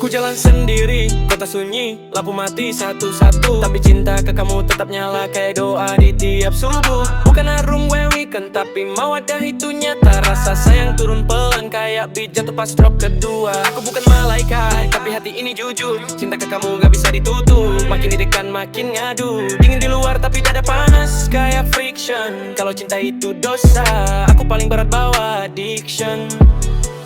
jalan sendiri, kota sunyi, lampu mati satu-satu. Tapi cinta ke kamu tetap nyala kayak doa di tiap subuh. Bukan harum when weekend, tapi mau ada itu nyata. Rasa sayang turun pelan kayak beat jatuh pas drop kedua. Aku bukan malaikat, tapi hati ini jujur. Cinta ke kamu gak bisa ditutup. Makin didekan makin ngadu. Dingin di luar tapi dada panas kayak friction. Kalau cinta itu dosa, aku paling berat bawa addiction.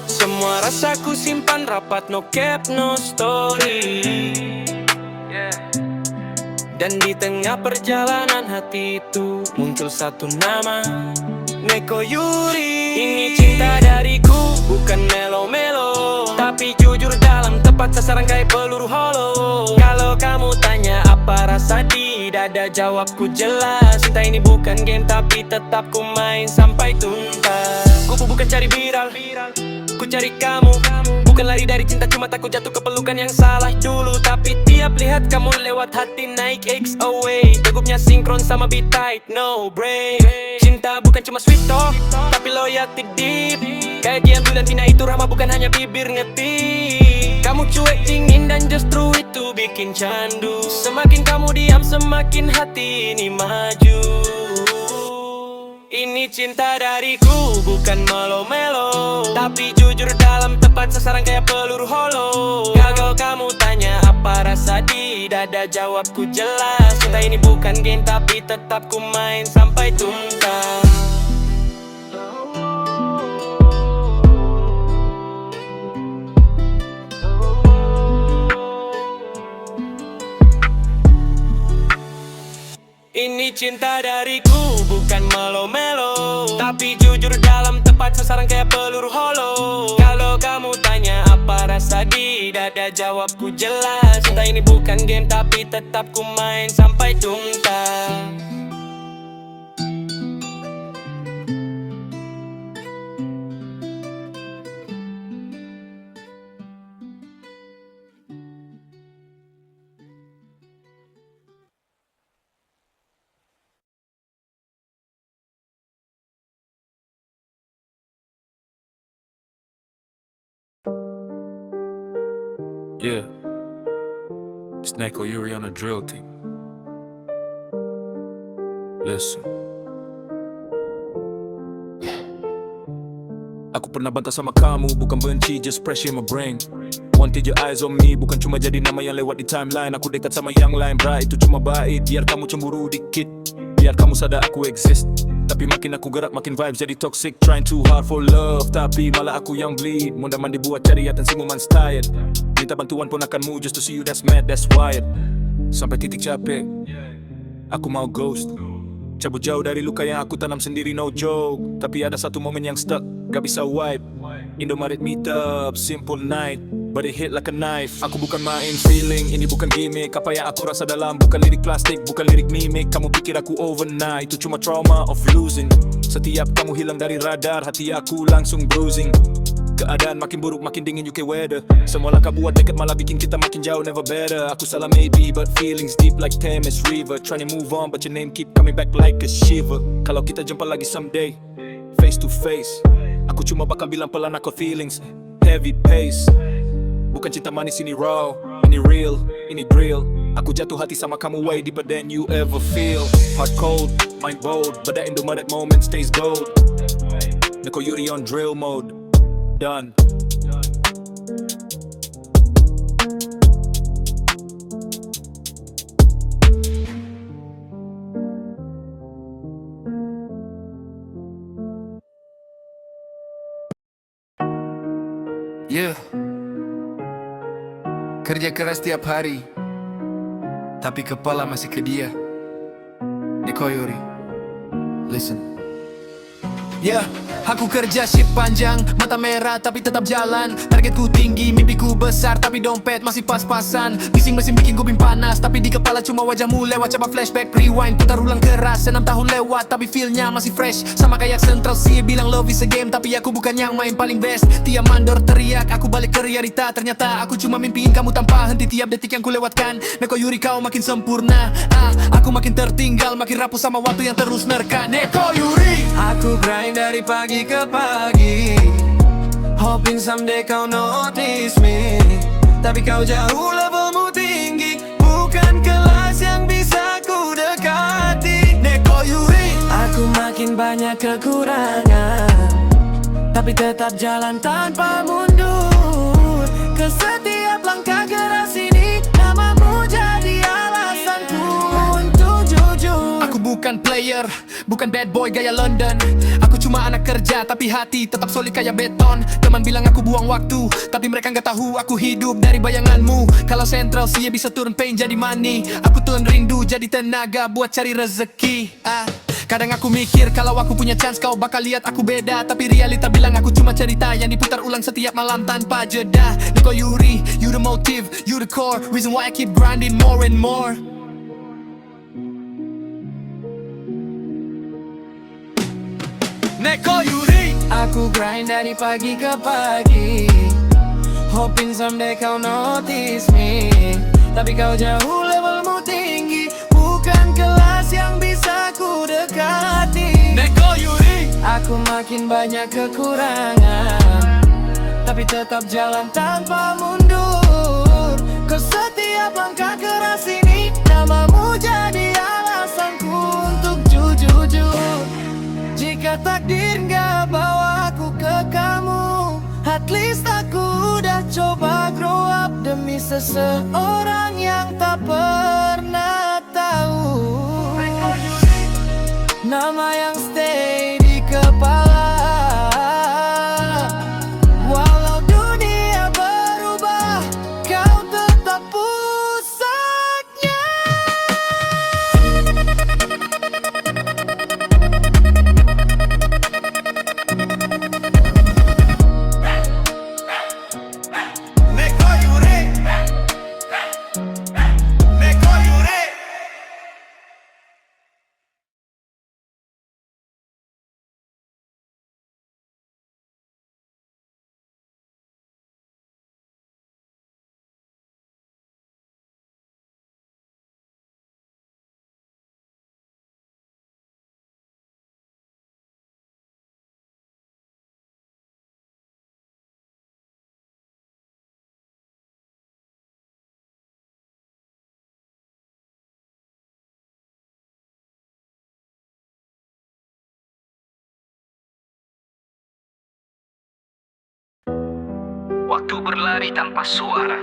Semua rasaku simpan rapat, no cap, no story. Dan di tengah perjalanan hati itu muncul satu nama, Neko Yuri. Ini cinta dariku, bukan melo-melo, tapi jujur dalam, tepat sasaran kayak peluru hollow. Kalau kamu tanya apa rasa di dada, jawabku jelas. Cinta ini bukan game, tapi tetap ku main sampai tuntas. Ku bukan cari viral, ku cari kamu. Bukan lari dari cinta, cuma takut jatuh ke pelukan yang salah dulu. Tapi tiap lihat kamu lewat hati naik X away. Degupnya sinkron sama beat tight, no break. Cinta bukan cuma sweet talk, tapi loyalty deep. Kayak Gian bulan Tina itu ramah, bukan hanya bibir ngetik. Kamu cuek dingin dan justru itu bikin candu. Semakin kamu diam, semakin hati ini maju. Ini cinta dariku, bukan melo-melo, tapi jujur dalam, tepat sasaran kayak peluru hollow. Kalau kamu tanya apa rasa di dada, jawabku jelas. Cinta ini bukan game, tapi tetap ku main sampai tuntas. Ini cinta dariku, bukan melo-melo, tapi jujur dalam, tepat sasaran kayak peluru hollow. Kalau kamu tanya apa rasa di dada, jawabku jelas. Cinta ini bukan game, tapi tetap ku main sampai tuntas. Yeah, it's Neko Yuri on the drill team. Listen. Aku pernah bantah sama kamu, bukan benci, just pressure my brain. Wanted your eyes on me, bukan cuma jadi nama yang lewat di timeline. Aku dekat sama yang lain, bra, itu cuma bait. Biar kamu cemburu dikit, biar kamu sadar aku exist. Tapi makin aku gerak, makin vibes jadi toxic. Trying too hard for love, tapi malah aku yang bleed. Munda mandi buat cari dan si woman's tired. Minta bantuan ponakanmu just to see you, that's mad, that's wired. Sampai titik capek, aku mau ghost. Cabut jauh dari luka yang aku tanam sendiri, no joke. Tapi ada satu momen yang stuck, gak bisa wipe. Indomaret meet up, simple night, but it hit like a knife. Aku bukan main feeling, ini bukan gimmick. Apa yang aku rasa dalam, bukan lirik plastik, bukan lirik mimik. Kamu pikir aku overnight, itu cuma trauma of losing. Setiap kamu hilang dari radar, hati aku langsung bruising. Keadaan makin buruk, makin dingin UK weather. Semua langkah buat dekat malah bikin kita makin jauh, never better. Aku salah maybe, but feelings deep like Thames River. Trying to move on, but your name keep coming back like a shiver. Kalau kita jumpa lagi someday, face to face, aku cuma bakal bilang pelan aku feelings, heavy pace. Bukan cinta manis ini raw, ini real, ini drill. Aku jatuh hati sama kamu way deeper than you ever feel. Heart cold, mind bold, but that Indomaret moment stays gold. Neko Yuri on drill mode. Done. Yeah. Kerja keras tiap hari, tapi kepala masih ke dia. Neko Yuri, listen. Yeah, aku kerja shift panjang, mata merah tapi tetap jalan. Targetku tinggi, mimpiku besar, tapi dompet masih pas-pasan. Bising mesin bikin kuping panas, tapi di kepala cuma wajahmu lewat. Coba flashback, rewind, putar ulang keras. 6 tahun lewat, tapi feelnya masih fresh. Sama kayak Central C, bilang love is a game, tapi aku bukan yang main paling best. Tiap mandor teriak, aku balik ke realita. Ternyata aku cuma mimpiin kamu tanpa henti tiap detik yang ku lewatkan. Neko Yuri kau makin sempurna, aku makin tertinggal, makin rapuh sama waktu yang terus nerka. Neko Yuri, aku grind dari pagi ke pagi, hoping someday kau notice me. Tapi kau jauh levelmu tinggi, bukan kelas yang bisa ku dekati. Neko Yuri, Aku makin banyak kekurangan, tapi tetap jalan tanpa mundur. Ke setiap langkah keras ini, namamu jadi alasanku untuk jujur. aku bukan player, bukan bad boy gaya London. Aku cuma anak kerja, tapi hati tetap solid kayak beton. Teman bilang aku buang waktu, tapi mereka nggak tahu aku hidup dari bayanganmu. Kalau Central sih bisa turun pain jadi money, aku turun rindu jadi tenaga buat cari rezeki. Kadang aku mikir kalau aku punya chance kau bakal lihat aku beda, tapi realita bilang aku cuma cerita yang diputar ulang setiap malam tanpa jeda. Neko Yuri, you the motive, you the core, reason why I keep grinding more and more. Neko Yuri, Aku grind dari pagi ke pagi, hoping someday kau notice me. Tapi kau jauh levelmu tinggi, bukan kelas yang bisa ku dekati. Neko Yuri, Aku makin banyak kekurangan, tapi tetap jalan tanpa mundur. Ke setiap langkah keras ini, namamu jadi alasanku untuk jujur. Jika takdir gak bawa aku ke kamu, at least aku udah coba grow up demi seseorang yang tak pernah tahu. Nama yang stay di kepala, walau dunia berubah, kau tetap pusatnya. Neko Yuri, Neko Yuri. Waktu berlari tanpa suara.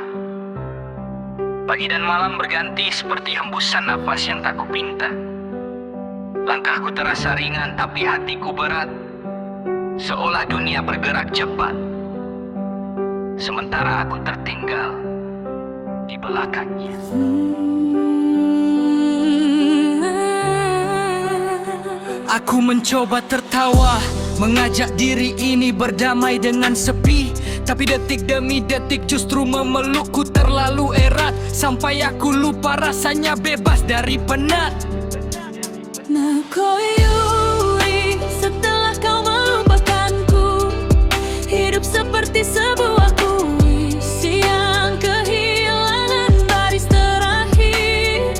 Pagi dan malam berganti seperti hembusan nafas yang tak kupinta. Langkahku terasa ringan tapi hatiku berat, seolah dunia bergerak cepat, sementara aku tertinggal di belakangnya. Aku mencoba tertawa, mengajak diri ini berdamai dengan sepi. Tapi detik demi detik justru memelukku terlalu erat, sampai aku lupa rasanya bebas dari penat. Neko Yuri, setelah kau melupakanku, hidup seperti sebuah kuis yang kehilangan baris terakhir.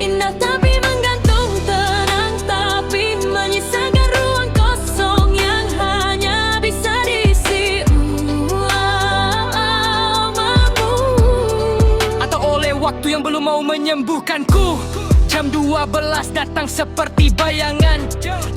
Indah tapi menggantung, tenang tapi menyisakan ruang kosong yang hanya bisa diisi uamamu. Atau oleh waktu yang belum mau menyembuhkanku. Jam 12 datang seperti bayangan,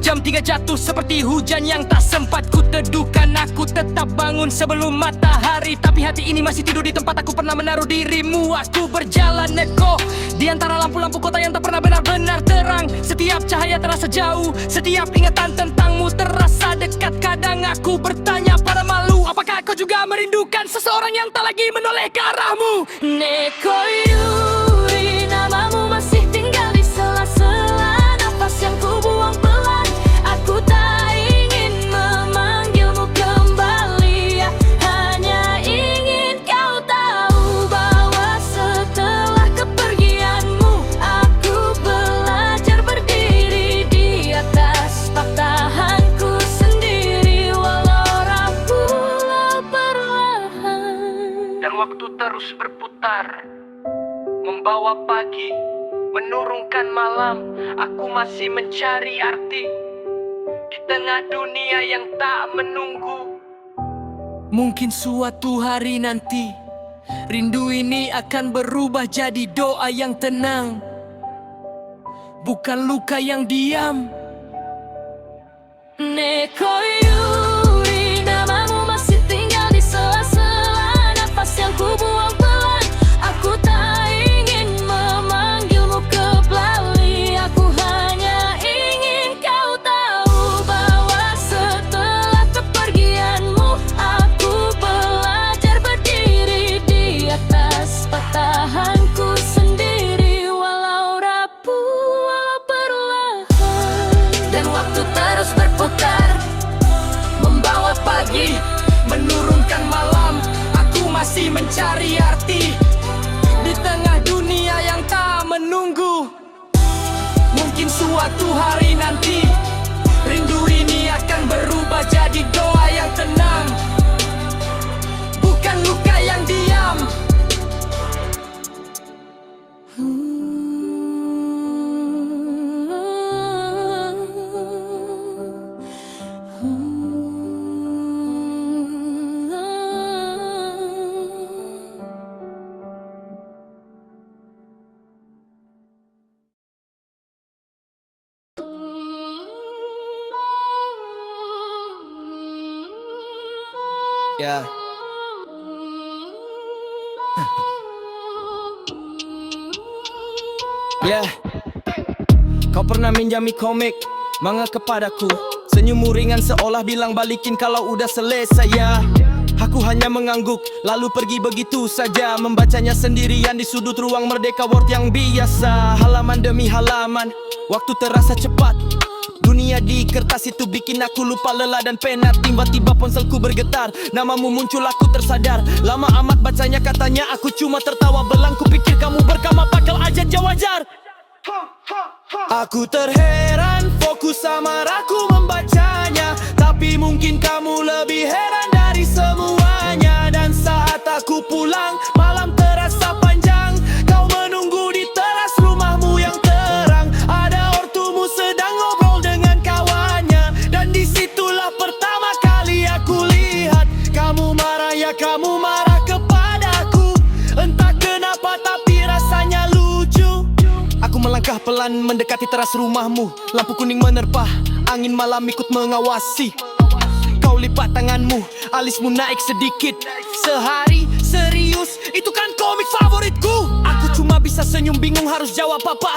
jam 3 jatuh seperti hujan yang tak sempat ku teduhkan. Aku tetap bangun sebelum matahari, tapi hati ini masih tidur di tempat aku pernah menaruh dirimu. Aku berjalan neko di antara lampu-lampu kota yang tak pernah benar-benar terang. Setiap cahaya terasa jauh, setiap ingatan tentangmu terasa dekat. Kadang aku bertanya pada malu, apakah kau juga merindukan seseorang yang tak lagi menoleh ke arahmu? Neko Yuri, namamu masih tinggal di sela-sela nafas yang ku buang pelan. Aku tak ingin memanggilmu kembali, ya, hanya ingin kau tahu bahwa setelah kepergianmu, aku belajar berdiri di atas patahanku sendiri, walau rampulah perlahan. Dan waktu terus berputar, membawa pagi, menurunkan malam. Aku masih mencari arti di tengah dunia yang tak menunggu. Mungkin suatu hari nanti Rindu ini akan berubah jadi doa yang tenang, bukan luka yang diam. Neko Yuri, namamu masih tinggal di sela-sela nafas yang ku buang pelan. Aku tak ingin memanggilmu kembali. Aku hanya ingin kau tahu bahwa setelah kepergianmu, aku belajar berdiri di atas patahanku sendiri. Walau rapuh, walau perlahan. Dan waktu terus berputar, membawa pagi, menurunkan malam. Aku masih mencari arti di tengah dunia yang tak menunggu. Mungkin suatu hari nanti rindu ini akan berubah jadi doa yang tenang, bukan luka yang diam. Ya, ya. Kau pernah minjami komik manga kepadaku. Senyummu ringan seolah bilang balikin kalau udah selesai ya. Aku hanya mengangguk lalu pergi begitu saja, membacanya sendirian di sudut ruang Merdeka World yang biasa. Halaman demi halaman, waktu terasa cepat. Dunia di kertas itu bikin aku lupa lelah dan penat. Tiba-tiba ponselku bergetar, namamu muncul aku tersadar. Lama amat bacanya katanya aku cuma tertawa belang. Kupikir kamu berkama pakal aja jawajar. Aku terheran, fokus sama aku membacanya. Tapi mungkin kamu lebih heran dari semuanya. Dan saat aku pulang, malam terasa panjang. Kau menunggu di teras rumahmu yang terang. Ada ortumu sedang ngobrol dengan kawannya. Dan disitulah pertama kali aku lihat kamu marah, ya kamu marah kepadaku. Entah kenapa tapi rasanya lucu. Aku melangkah pelan mendekati teras rumahmu. Lampu kuning menerpa, angin malam ikut mengawasi. Kau lipat tanganmu, alismu naik sedikit. Sehari serius, itu kan komik favoritku. Aku cuma bisa senyum bingung harus jawab apa.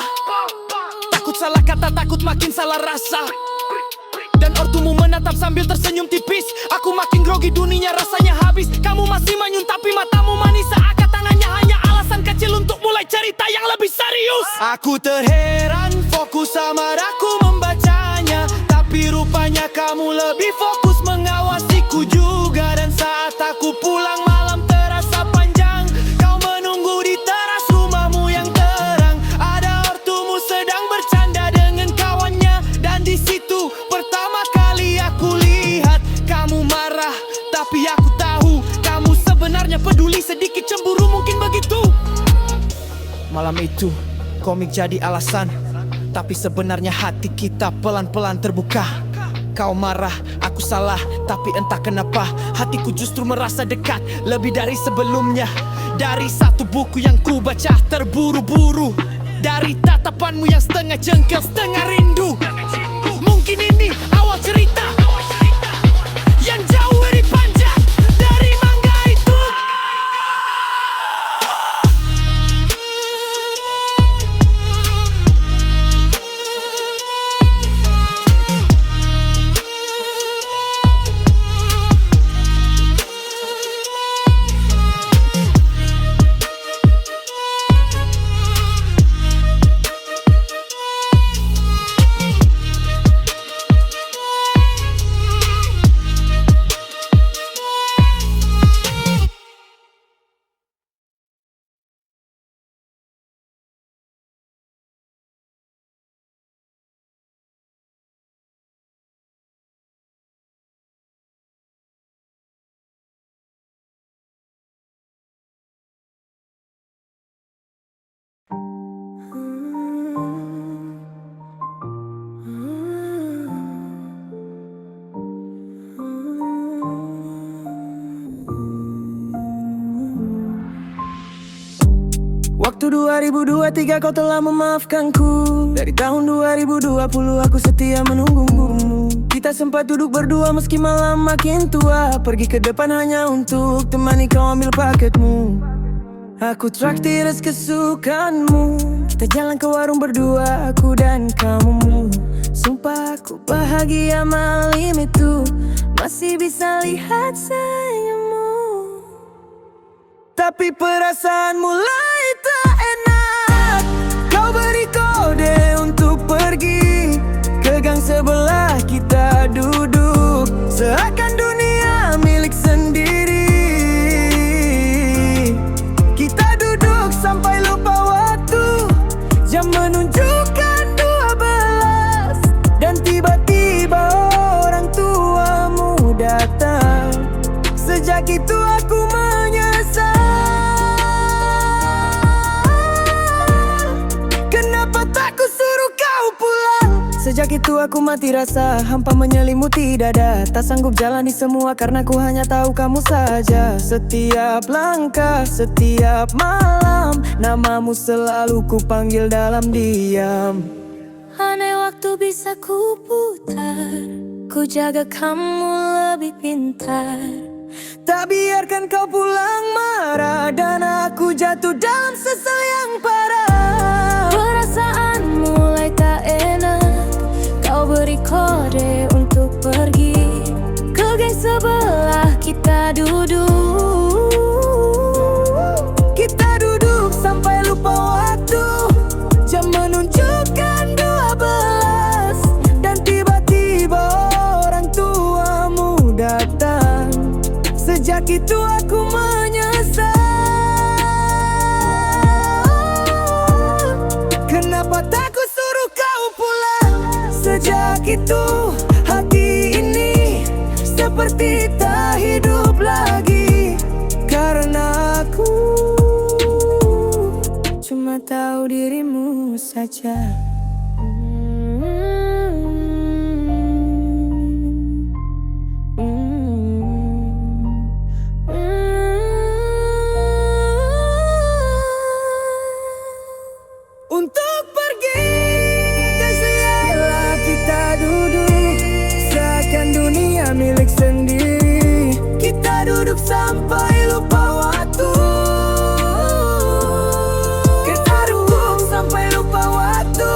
Takut salah kata, takut makin salah rasa. Dan ortumu menatap sambil tersenyum tipis. Aku makin grogi, dunia rasanya habis. Kamu masih manyun tapi matamu manis. Seakan tangannya hanya alasan kecil untuk mulai cerita yang lebih serius. Aku terheran, fokus sama aku membacanya. Tapi rupanya kamu lebih fokus mengawasiku juga. Dan saat aku pulang malam terasa panjang. Kau menunggu di teras rumahmu yang terang. Ada ortumu sedang bercanda dengan kawannya. Dan di situ pertama kali aku lihat kamu marah, tapi aku tahu kamu sebenarnya peduli, sedikit cemburu mungkin begitu. Malam itu komik jadi alasan, tapi sebenarnya hati kita pelan-pelan terbuka. Kau marah, aku salah, tapi entah kenapa hatiku justru merasa dekat lebih dari sebelumnya. Dari satu buku yang ku baca terburu-buru, dari tatapanmu yang setengah jengkel, setengah rindu. Mungkin ini awal cerita yang jauh lebih panjang dari manga itu. Waktu 2023 kau telah memaafkanku. Dari tahun 2020 aku setia menunggumu. Kita sempat duduk berdua meski malam makin tua. Pergi ke depan hanya untuk temani kau ambil paketmu. Aku traktir kesukaanmu. Kita jalan ke warung berdua, aku dan kamu. Sumpah aku bahagia malam itu. Masih bisa lihat senyummu. Tapi perasaan mulai tak enak. Kau beri kode untuk pergi ke gang sebelah, kita duduk seakan dunia milik sendiri. Kita duduk sampai lupa waktu. Jam menunjukkan 12. Dan tiba-tiba orang tuamu datang. Sejak itu aku menyesal. Sejak itu aku mati rasa, hampa menyelimuti dada. Tak sanggup jalani semua karena ku hanya tahu kamu saja. Setiap langkah, setiap malam, namamu selalu ku panggil dalam diam. Aneh waktu bisa ku putar, ku jaga kamu lebih pintar. Tak biarkan kau pulang marah dan aku jatuh dalam sesal yang parah. Perasaan mulai tak enak. Kau beri kode untuk pergi ke geng sebelah, kita duduk. Kita duduk sampai lupa waktu. Jam menunjukkan 12. Dan tiba-tiba orang tuamu datang. Sejak itu aku menyesal. Kenapa tak ku suruh kau pulang? Sejak itu hati ini seperti tak hidup lagi. Karena aku cuma tahu dirimu saja. Untuk pergi ke sebelah, kita duduk seakan dunia milik sendiri. Kita duduk sampai lupa waktu. Kita duduk sampai lupa waktu.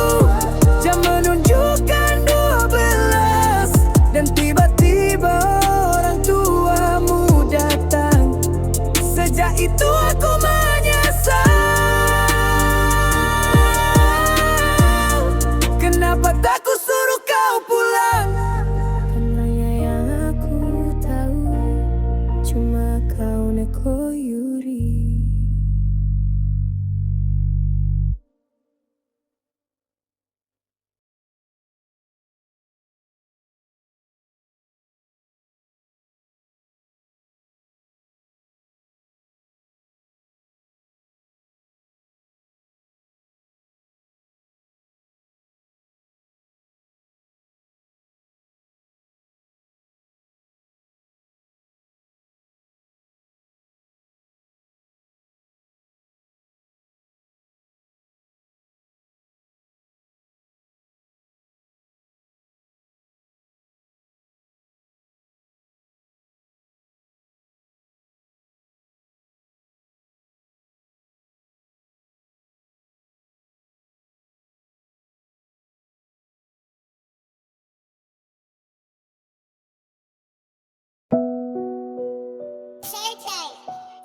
Jam menunjukkan 12. Dan tiba-tiba orang tuamu datang. Sejak itu aku menyesal. Kenapa tak ku suruh kau pulang? Karena yang aku tahu cuma kau Neko Yuri.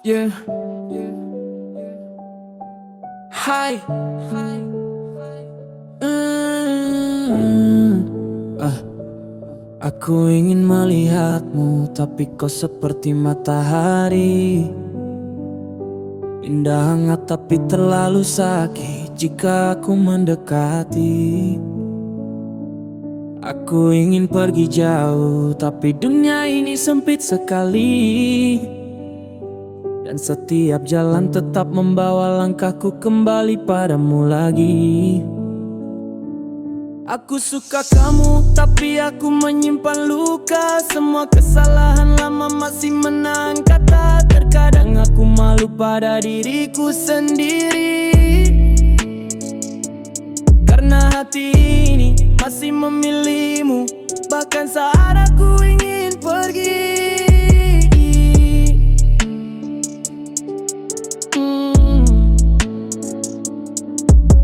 Yeah. Hai. Aku ingin melihatmu, tapi kau seperti matahari. Indah hangat tapi terlalu sakit jika aku mendekati. Aku ingin pergi jauh, tapi dunia ini sempit sekali. Dan setiap jalan tetap membawa langkahku kembali padamu lagi. Aku suka kamu, tapi aku menyimpan luka. Semua kesalahan lama masih menahan kata. Terkadang aku malu pada diriku sendiri, karena hati ini masih memilihmu. Bahkan saat aku ingin pergi,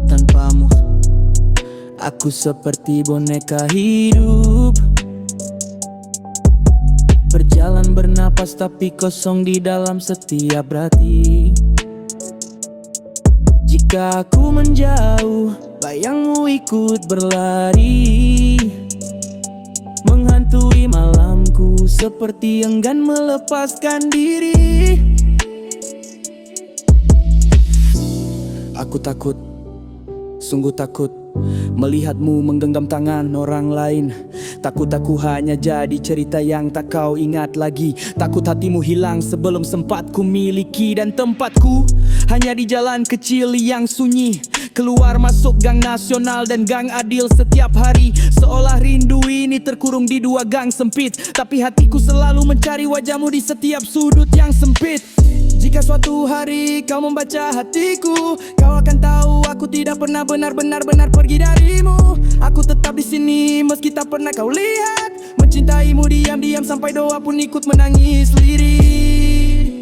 tanpamu aku seperti boneka hidup, berjalan bernapas tapi kosong di dalam setiap hati. Jika aku menjauh, bayangmu ikut berlari, menghantui malamku seperti enggan melepaskan diri. Aku takut, sungguh takut melihatmu menggenggam tangan orang lain. Takut aku hanya jadi cerita yang tak kau ingat lagi. Takut hatimu hilang sebelum sempat ku miliki. Dan tempatku hanya di jalan kecil yang sunyi, keluar masuk gang nasional dan gang adil setiap hari. Seolah rindu ini terkurung di dua gang sempit, tapi hatiku selalu mencari wajahmu di setiap sudut yang sempit. Jika suatu hari kau membaca hatiku, kau akan tahu aku tidak pernah benar-benar pergi darimu. Aku tetap di sini meski tak pernah kau lihat, mencintaimu diam-diam sampai doa pun ikut menangis lirik.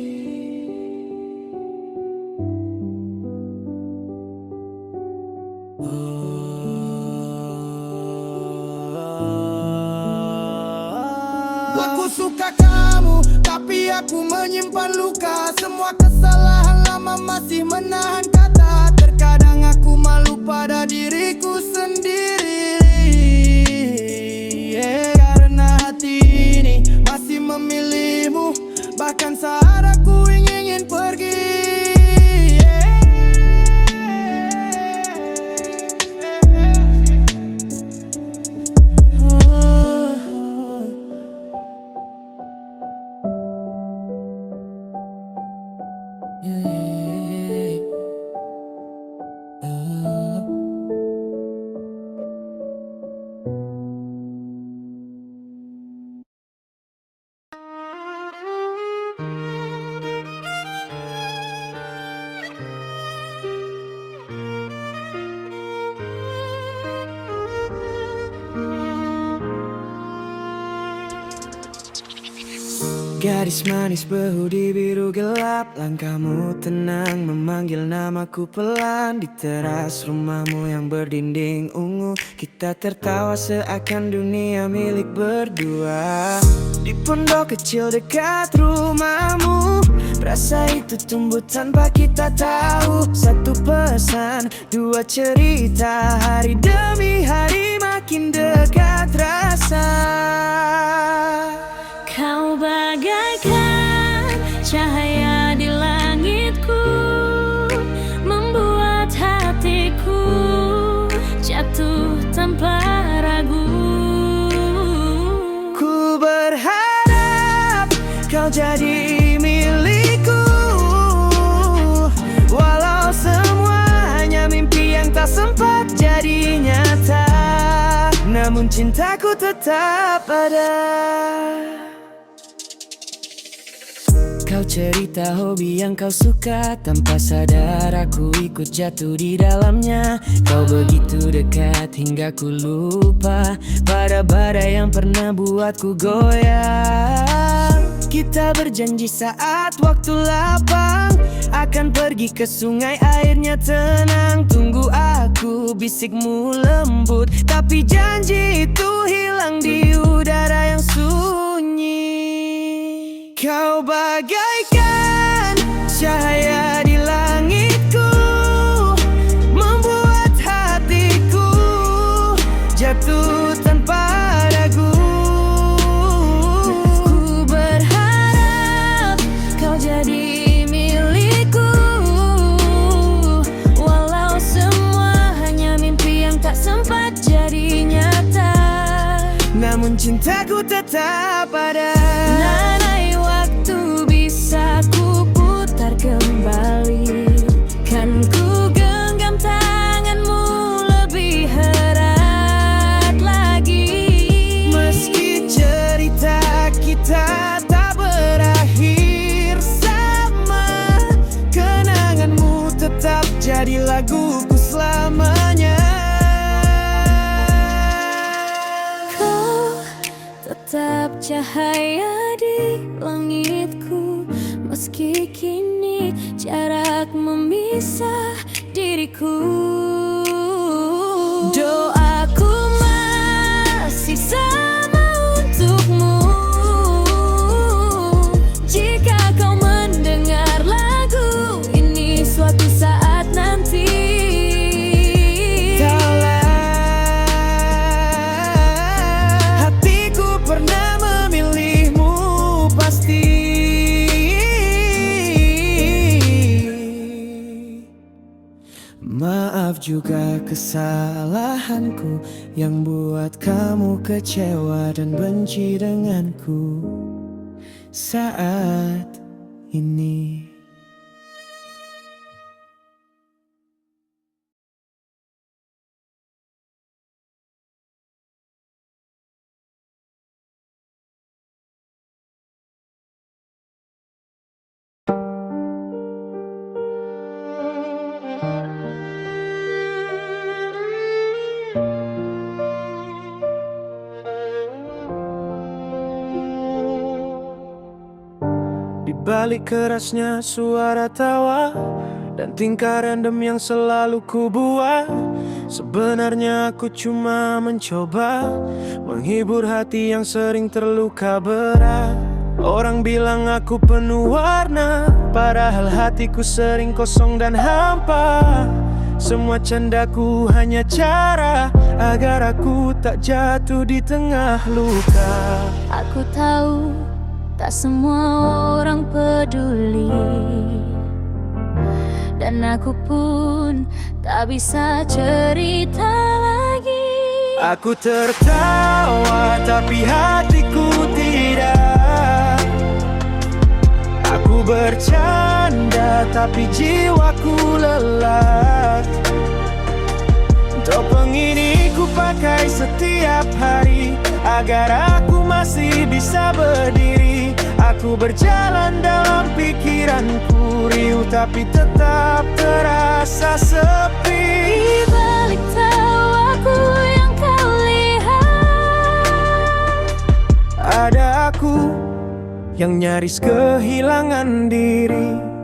Aku suka kamu, tapi aku menyimpan luka. Semua kesalahan lama masih menahan kata. Terkadang aku malu pada diriku sendiri, karena hati ini masih memilihmu. Bahkan saat aku ingin pergi, gadis manis berhoodie biru gelap, langkahmu tenang memanggil namaku pelan. Di teras rumahmu yang berdinding ungu, kita tertawa seakan dunia milik berdua. Di pondok kecil dekat rumahmu, rasa itu tumbuh tanpa kita tahu. Satu pesan, dua cerita, hari demi hari makin dekat rasa. Kau bagaikan cahaya di langitku, membuat hatiku jatuh tanpa ragu. Ku berharap kau jadi milikku, walau semua hanya mimpi yang tak sempat jadi nyata. Namun cintaku tetap ada. Kau cerita hobi yang kau suka, tanpa sadar aku ikut jatuh di dalamnya. Kau begitu dekat hingga ku lupa pada badai yang pernah buatku goyang. Kita berjanji saat waktu lapang akan pergi ke sungai, airnya tenang. Tunggu aku, bisikmu lembut, tapi janji itu hilang di udara yang sunyi. Kau bagaikan cahaya di langitku, membuat hatiku jatuh tanpa ragu. Ku berharap kau jadi milikku, walau semua hanya mimpi yang tak sempat jadi nyata. Namun cintaku tetap ada. Nanai waktu bisa ku putar kembali, kan ku genggam tanganmu lebih erat. laguku selamanya. Kau tetap cahaya di langitku, meski kini jarak memisah diriku. Doaku masih sama untukmu. Jika kau mendengar lagu ini suatu saat nanti, tahulah hatiku pernah memilihmu pasti. Maaf juga kesalahanku yang buat kamu kecewa dan benci denganku saat ini. Di balik kerasnya suara tawa dan tingkah random yang selalu ku buat, sebenarnya aku cuma mencoba menghibur hati yang sering terluka berat. Orang bilang aku penuh warna, padahal hatiku sering kosong dan hampa. Semua candaku hanya cara agar aku tak jatuh di tengah luka. aku tahu tak semua orang peduli, dan aku pun tak bisa cerita lagi. Aku tertawa tapi hatiku tidak. Aku bercanda tapi jiwaku lelah. Topeng ini ku pakai setiap hari agar aku masih bisa berdiri. Aku berjalan dalam pikiranku riuh tapi tetap terasa sepi. Di balik tawaku yang kau lihat, ada aku yang nyaris kehilangan diri.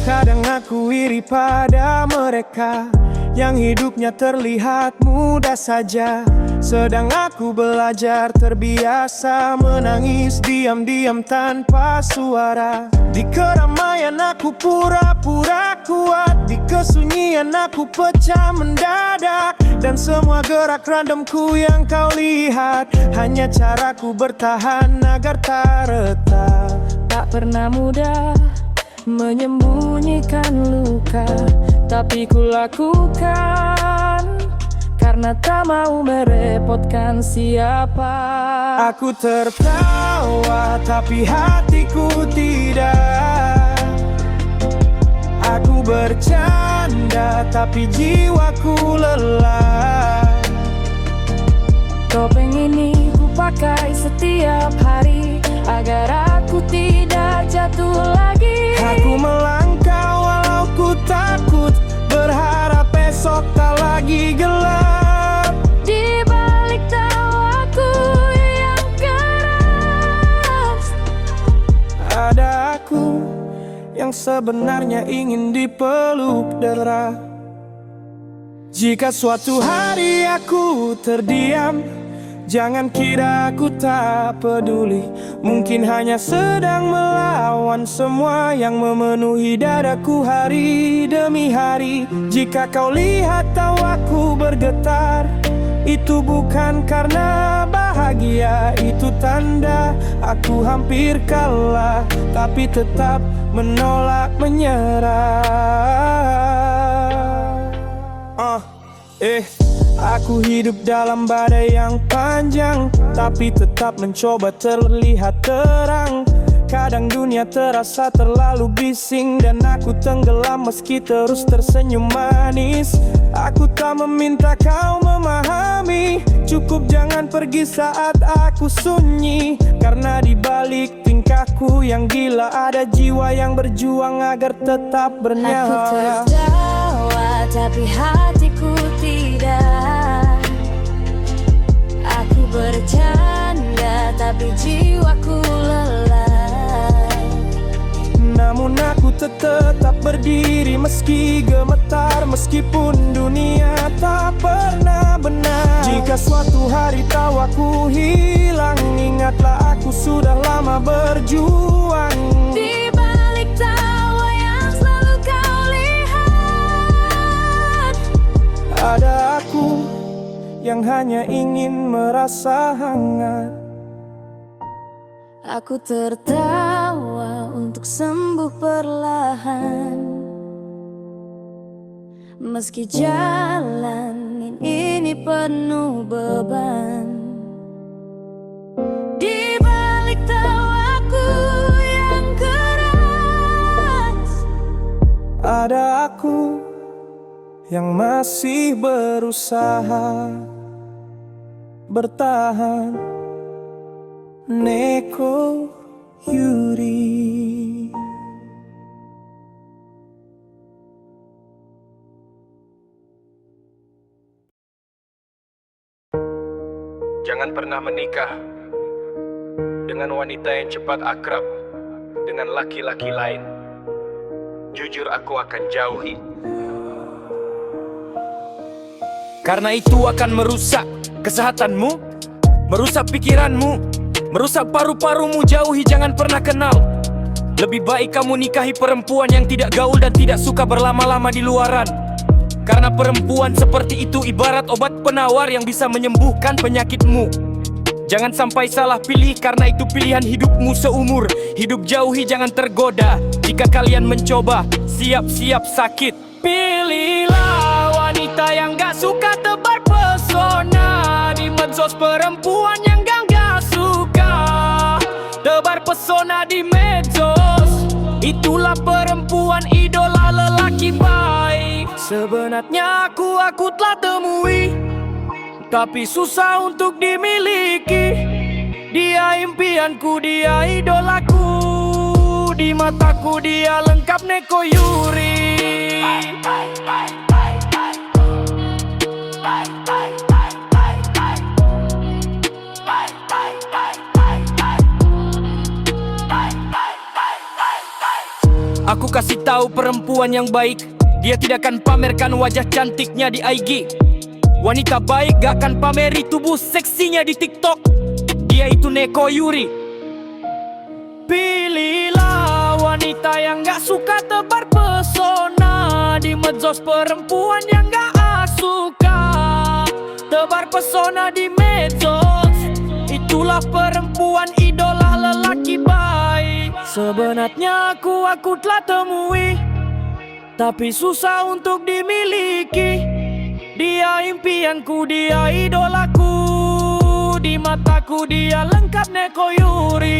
Kadang aku iri pada mereka yang hidupnya terlihat mudah saja, sedang aku belajar terbiasa menangis diam-diam tanpa suara. Di keramaian aku pura-pura kuat, di kesunyian aku pecah mendadak. Dan semua gerak randomku yang kau lihat hanya caraku bertahan agar tak retak. Tak pernah mudah menyembunyikan luka, tapi ku lakukan karena tak mau merepotkan siapa. Aku tertawa tapi hatiku tidak. Aku bercanda tapi jiwaku lelah. Topeng ini ku pakai setiap hari agar aku tidak jatuh lagi. Aku melangkah walau ku takut, berharap esok tak lagi gelap. di balik tawaku yang keras, Ada aku yang sebenarnya ingin dipeluk deras. Jika suatu hari aku terdiam, jangan kira aku tak peduli. Mungkin hanya sedang melawan semua yang memenuhi dadaku hari demi hari. Jika kau lihat tawaku bergetar, itu bukan karena bahagia, itu tanda aku hampir kalah, tapi tetap menolak menyerah. Aku hidup dalam badai yang panjang, tapi tetap mencoba terlihat terang. Kadang dunia terasa terlalu bising dan aku tenggelam meski terus tersenyum manis. Aku tak meminta kau memahami, cukup jangan pergi saat aku sunyi, karena di balik tingkah nikahku yang gila, ada jiwa yang berjuang agar tetap Aku bernyawa. tertawa tapi hatiku tidak. Aku bercanda tapi jiwaku lelah. Namun aku tetap berdiri meski gemetar, meskipun dunia tak pernah benar. Jika suatu hari tawaku hilang, ingatlah aku sudah lama berjuang. Di balik tawa yang selalu kau lihat, Ada aku yang hanya ingin merasa hangat. aku tertawa untuk sembuh perlahan. Meski jalan ini penuh beban, di balik tawaku yang keras, Ada aku yang masih berusaha bertahan. Neko Yuri. Jangan pernah menikah dengan wanita yang cepat akrab dengan laki-laki lain. Jujur, aku akan jauhi. Karena itu akan merusak kesehatanmu, merusak pikiranmu, merusak paru-parumu. Jauhi, jangan pernah kenal. Lebih baik kamu nikahi perempuan yang tidak gaul dan tidak suka berlama-lama di luaran. Karena perempuan seperti itu ibarat obat penawar yang bisa menyembuhkan penyakitmu. Jangan sampai salah pilih, karena itu pilihan hidupmu seumur hidup. Jauhi, jangan tergoda. Jika kalian mencoba, siap-siap sakit. Pilihlah wanita yang gak suka tebar pesona di medsos, perempuan yang gak suka tebar pesona di medsos. Itulah perempuan idola lelaki baik. Sebenarnya aku telah temui, tapi susah untuk dimiliki. Dia impianku, dia idolaku. Di mataku dia lengkap Neko Yuri. Aku kasih tahu perempuan yang baik, dia tidak akan pamerkan wajah cantiknya di IG. Wanita baik gak akan pameri tubuh seksinya di TikTok. Dia itu Neko Yuri. Pilihlah wanita yang gak suka tebar pesona di medsos, perempuan yang gak suka tebar pesona di medsos. Itulah perempuan idola lelaki baik. Sebenarnya aku telah temui, tapi susah untuk dimiliki. Dia impianku, dia idolaku. Di mataku dia lengkap Neko Yuri.